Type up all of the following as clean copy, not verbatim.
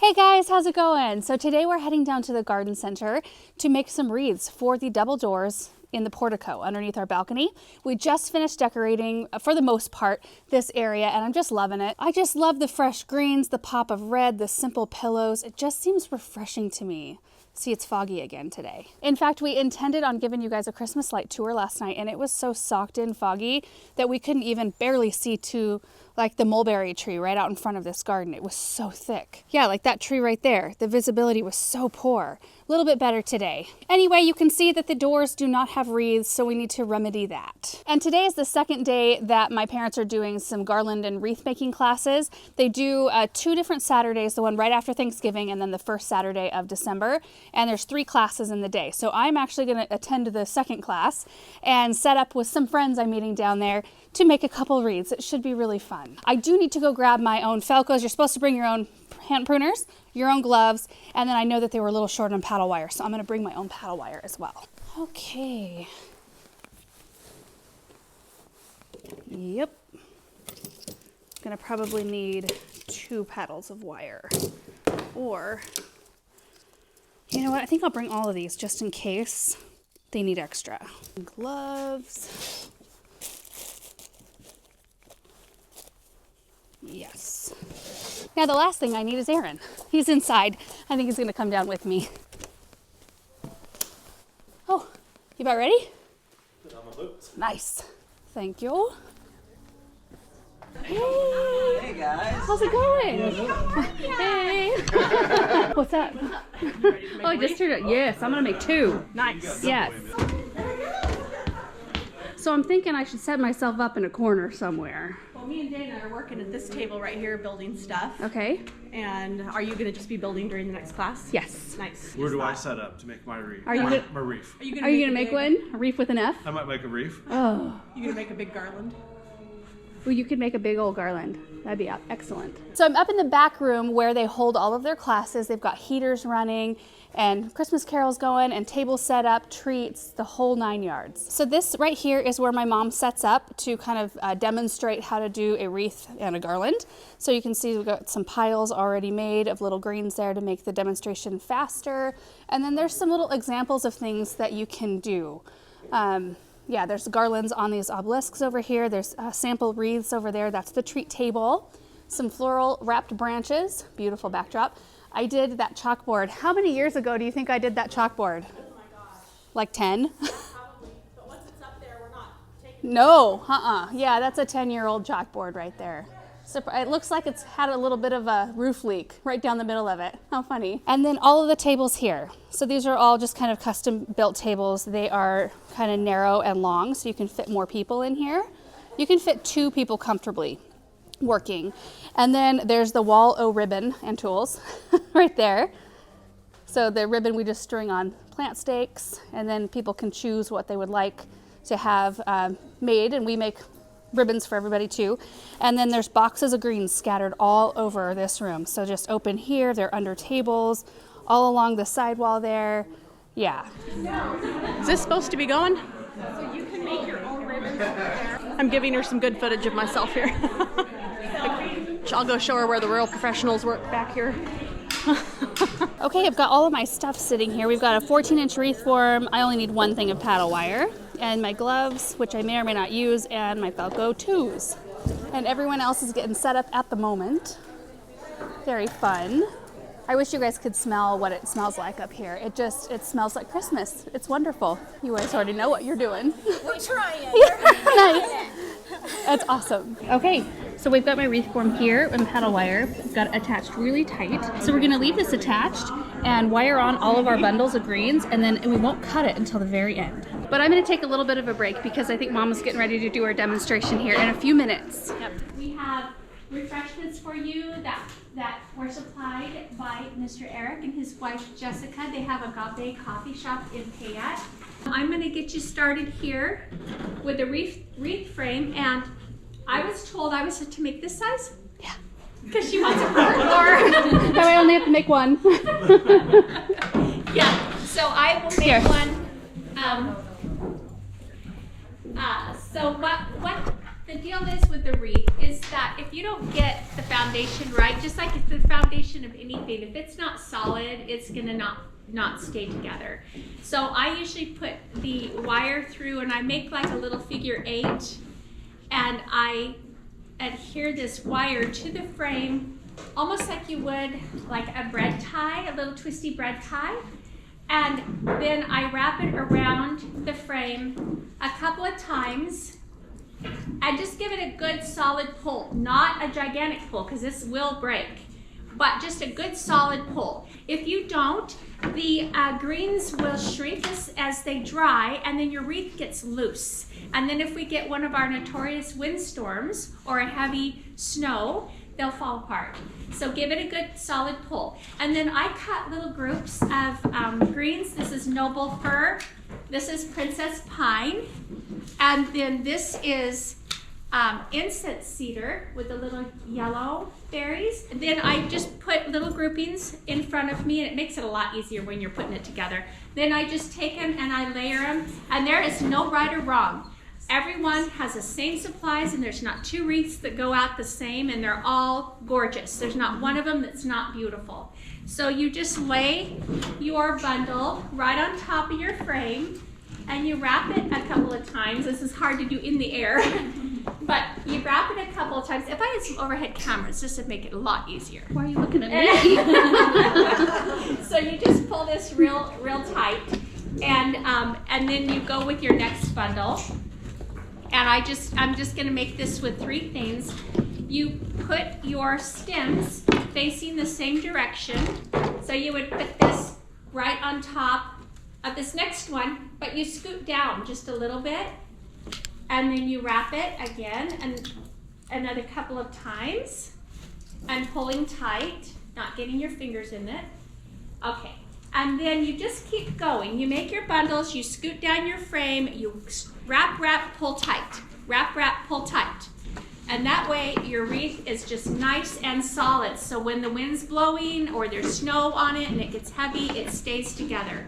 Hey guys, how's it going? So today we're heading down to the garden center to make some wreaths for the double doors in the portico underneath our balcony. We just finished decorating, for the most part, this area, and I'm just loving it. I just love the fresh greens, the pop of red, the simple pillows. It just seems refreshing to me. See, it's foggy again today. In fact, we intended on giving you guys a Christmas light tour last night, and it was so socked in foggy that we couldn't even barely see to like the mulberry tree right out in front of this garden. It was so thick. Yeah, like that tree right there. The visibility was so poor. A little bit better today. Anyway, you can see that the doors do not have wreaths, so we need to remedy that. And today is the second day that my parents are doing some garland and wreath making classes. They do 2 different Saturdays, the one right after Thanksgiving and then the first Saturday of December. And there's 3 classes in the day. So I'm actually gonna attend the second class and set up with some friends I'm meeting down there to make a couple wreaths. It should be really fun. I do need to go grab my own Felcos. You're supposed to bring your own hand pruners, your own gloves, and then I know that they were a little short on paddle wire, so I'm gonna bring my own paddle wire as well. Okay. Yep. Gonna probably need 2 paddles of wire. Or, you know what, I think I'll bring all of these just in case they need extra. Gloves. Yes. Now the last thing I need is Aaron. He's inside. I think he's gonna come down with me. Oh, you about ready? Put on my boots. Nice. Thank you. Hey. Hey guys. How's it going? Hey. What's that? Oh, I just turned it. Yes, I'm gonna make 2. Nice. Yes. So I'm thinking I should set myself up in a corner somewhere. Well, me and Dana are working at this table right here building stuff. Okay. And are you going to just be building during the next class? Yes. Nice. Where do I set up to make my wreath? Are you my, gonna- my wreath? Are you Are you gonna make one? A wreath with an F? I might make a wreath. Oh. You going to make a big garland? Well, you could make a big old garland. That'd be excellent. So I'm up in the back room where they hold all of their classes. They've got heaters running and Christmas carols going and tables set up, treats, the whole 9 yards. So this right here is where my mom sets up to kind of demonstrate how to do a wreath and a garland. So you can see we've got some piles already made of little greens there to make the demonstration faster. And then there's some little examples of things that you can do. Yeah, there's garlands on these obelisks over here. There's sample wreaths over there. That's the treat table. Some floral wrapped branches. Beautiful backdrop. I did that chalkboard. How many years ago do you think I did that chalkboard? Oh my gosh. Like 10? Probably. But once it's up there, we're not taking No, Yeah, that's a 10-year-old chalkboard right there. So it looks like it's had a little bit of a roof leak right down the middle of it. How funny. And then all of the tables here. So these are all just kind of custom built tables. They are kind of narrow and long, so you can fit more people in here. You can fit 2 people comfortably working. And then there's the wall O ribbon and tools right there. So the ribbon we just string on plant stakes, and then people can choose what they would like to have made, and we make ribbons for everybody too. And then there's boxes of greens scattered all over this room. So just open here, they're under tables, all along the sidewall there. Yeah. Is this supposed to be going? So you can make your own ribbons over there. I'm giving her some good footage of myself here. I'll go show her where the real professionals work back here. Okay, I've got all of my stuff sitting here. We've got a 14-inch wreath form. I only need 1 thing of paddle wire, and my gloves, which I may or may not use, and my Felco 2s. And everyone else is getting set up at the moment. Very fun. I wish you guys could smell what it smells like up here. It smells like Christmas. It's wonderful. You guys already know what you're doing. We're trying. Nice. That's awesome. Okay, so we've got my wreath form here and paddle wire. We've got it attached really tight. So we're gonna leave this attached and wire on all of our bundles of greens, and then we won't cut it until the very end. But I'm gonna take a little bit of a break because I think Mama's getting ready to do our demonstration here in a few minutes. Yep. We have refreshments for you that were supplied by Mr. Eric and his wife Jessica. They have Agape Coffee Shop in Payette. I'm going to get you started here with the wreath frame, and I was told I was to make this size. Yeah. Because she wants it for her door. No, I only have to make 1. Yeah. So I will make one. So what The deal is with the wreath is that if you don't get the foundation right, just like it's the foundation of anything, if it's not solid, it's gonna not stay together. So I usually put the wire through and I make like a little figure 8, and I adhere this wire to the frame almost like you would like a bread tie, a little twisty bread tie. And then I wrap it around the frame a couple of times and just give it a good solid pull, not a gigantic pull because this will break, but just a good solid pull. If you don't, the greens will shrink as they dry, and then your wreath gets loose. And then if we get one of our notorious windstorms or a heavy snow, they'll fall apart. So give it a good solid pull. And then I cut little groups of greens. This is noble fir. This is princess pine. And then this is incense cedar with the little yellow berries. And then I just put little groupings in front of me, and it makes it a lot easier when you're putting it together. Then I just take them and I layer them, and there is no right or wrong. Everyone has the same supplies, and there's not 2 wreaths that go out the same, and they're all gorgeous. There's not one of them that's not beautiful. So you just lay your bundle right on top of your frame, and you wrap it a couple of times. This is hard to do in the air, but you wrap it a couple of times. If I had some overhead cameras, just to make it a lot easier. Why are you looking at me? So you just pull this real tight, and then you go with your next bundle. And I'm just going to make this with 3 things. You put your stems facing the same direction. So you would put this right on top of this next one, but you scoot down just a little bit. And then you wrap it again and another couple of times. And pulling tight, not getting your fingers in it. Okay. And then you just keep going. You make your bundles, you scoot down your frame, you wrap, pull tight. Wrap, pull tight. And that way your wreath is just nice and solid. So when the wind's blowing or there's snow on it and it gets heavy, it stays together.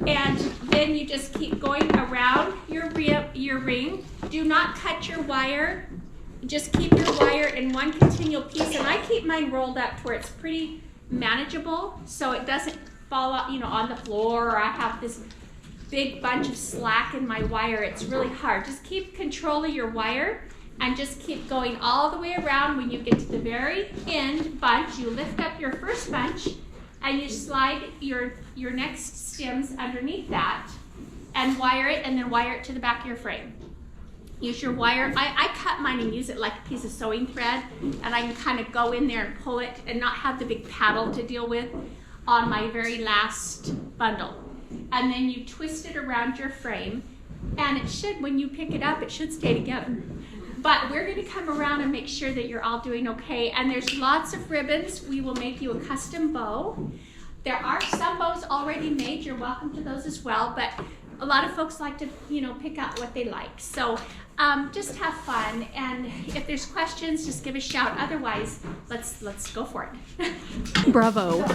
And then you just keep going around your ring. Do not cut your wire. Just keep your wire in one continual piece. And I keep mine rolled up to where it's pretty manageable so it doesn't fall out, on the floor, or I have this big bunch of slack in my wire. It's really hard. Just keep control of your wire and just keep going all the way around. When you get to the very end bunch, you lift up your first bunch and you slide your next stems underneath that and wire it, and then wire it to the back of your frame. Use your wire. I cut mine and use it like a piece of sewing thread, and I can kind of go in there and pull it and not have the big paddle to deal with on my very last bundle. And then you twist it around your frame, and it should, when you pick it up, it should stay together. But we're going to come around and make sure that you're all doing okay. And there's lots of ribbons. We will make you a custom bow. There are some bows already made. You're welcome to those as well. But a lot of folks like to, pick out what they like. So just have fun. And if there's questions, just give a shout. Otherwise, let's go for it. Bravo.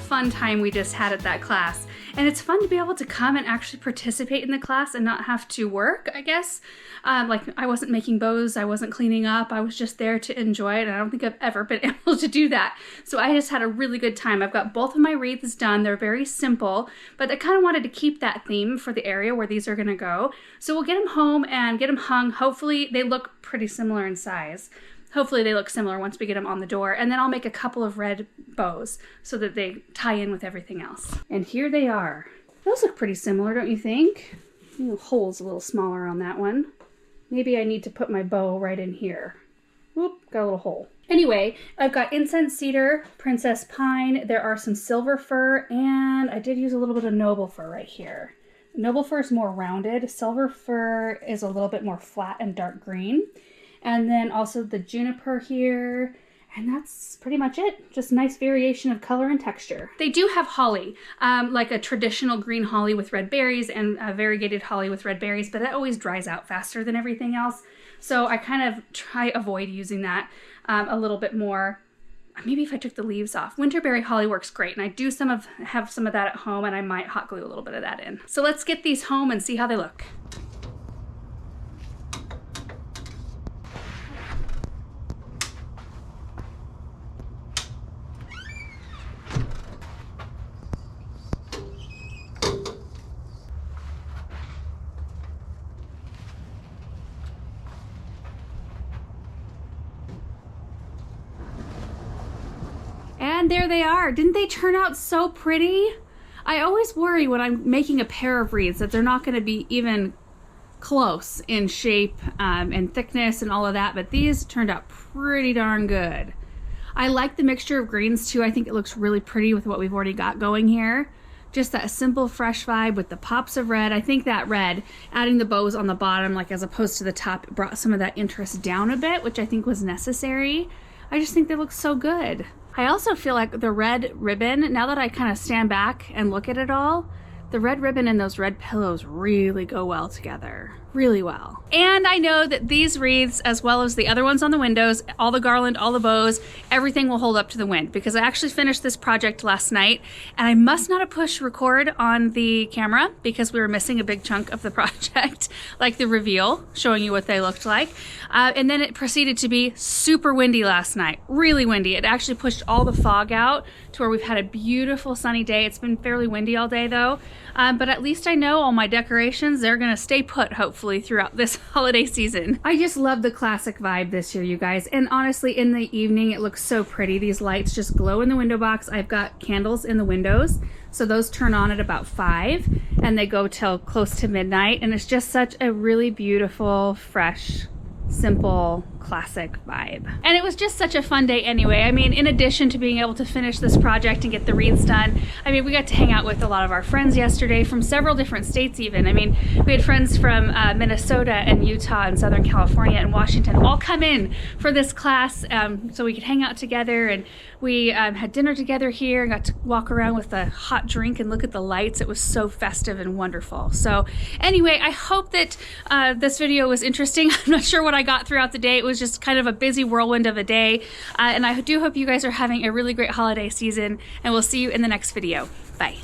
Fun time we just had at that class, and it's fun to be able to come and actually participate in the class and not have to work, I guess. Like, I wasn't making bows, I wasn't cleaning up, I was just there to enjoy it, and I don't think I've ever been able to do that. So I just had a really good time. I've got both of my wreaths done. They're very simple, but I kind of wanted to keep that theme for the area where these are going to go. So we'll get them home and get them hung. Hopefully they look pretty similar in size. Hopefully they look similar once we get them on the door. And then I'll make a couple of red bows so that they tie in with everything else. And here they are. Those look pretty similar, don't you think? The hole's a little smaller on that one. Maybe I need to put my bow right in here. Whoop, got a little hole. Anyway, I've got incense cedar, princess pine, there are some silver fir, and I did use a little bit of noble fir right here. Noble fir is more rounded, silver fir is a little bit more flat and dark green. And then also the juniper here, and that's pretty much it. Just nice variation of color and texture. They do have holly, like a traditional green holly with red berries and a variegated holly with red berries, but that always dries out faster than everything else. So I kind of avoid using that a little bit more. Maybe if I took the leaves off. Winterberry holly works great, and I do have some of that at home, and I might hot glue a little bit of that in. So let's get these home and see how they look. And there they are. Didn't they turn out so pretty? I always worry when I'm making a pair of wreaths that they're not going to be even close in shape and thickness and all of that, but these turned out pretty darn good. I like the mixture of greens too. I think it looks really pretty with what we've already got going here. Just that simple, fresh vibe with the pops of red. I think that red, adding the bows on the bottom, like as opposed to the top, brought some of that interest down a bit, which I think was necessary. I just think they look so good. I also feel like the red ribbon, now that I kind of stand back and look at it all, the red ribbon and those red pillows really go well together. Really well. And I know that these wreaths, as well as the other ones on the windows, all the garland, all the bows, everything will hold up to the wind, because I actually finished this project last night, and I must not have pushed record on the camera because we were missing a big chunk of the project, like the reveal, showing you what they looked like. And then it proceeded to be super windy last night, really windy. It actually pushed all the fog out to where we've had a beautiful sunny day. It's been fairly windy all day though, but at least I know all my decorations, they're gonna stay put hopefully throughout this holiday season. I just love the classic vibe this year, you guys. And honestly, in the evening, it looks so pretty. These lights just glow in the window box. I've got candles in the windows, so those turn on at about 5 and they go till close to midnight. And it's just such a really beautiful, fresh, simple, classic vibe. And it was just such a fun day anyway. I mean, in addition to being able to finish this project and get the wreaths done, I mean, we got to hang out with a lot of our friends yesterday from several different states even. I mean, we had friends from Minnesota and Utah and Southern California and Washington all come in for this class so we could hang out together, and we had dinner together here and got to walk around with a hot drink and look at the lights. It was so festive and wonderful. So anyway, I hope that this video was interesting. I'm not sure what I got throughout the day. It was just kind of a busy whirlwind of a day, and I do hope you guys are having a really great holiday season, and we'll see you in the next video. Bye.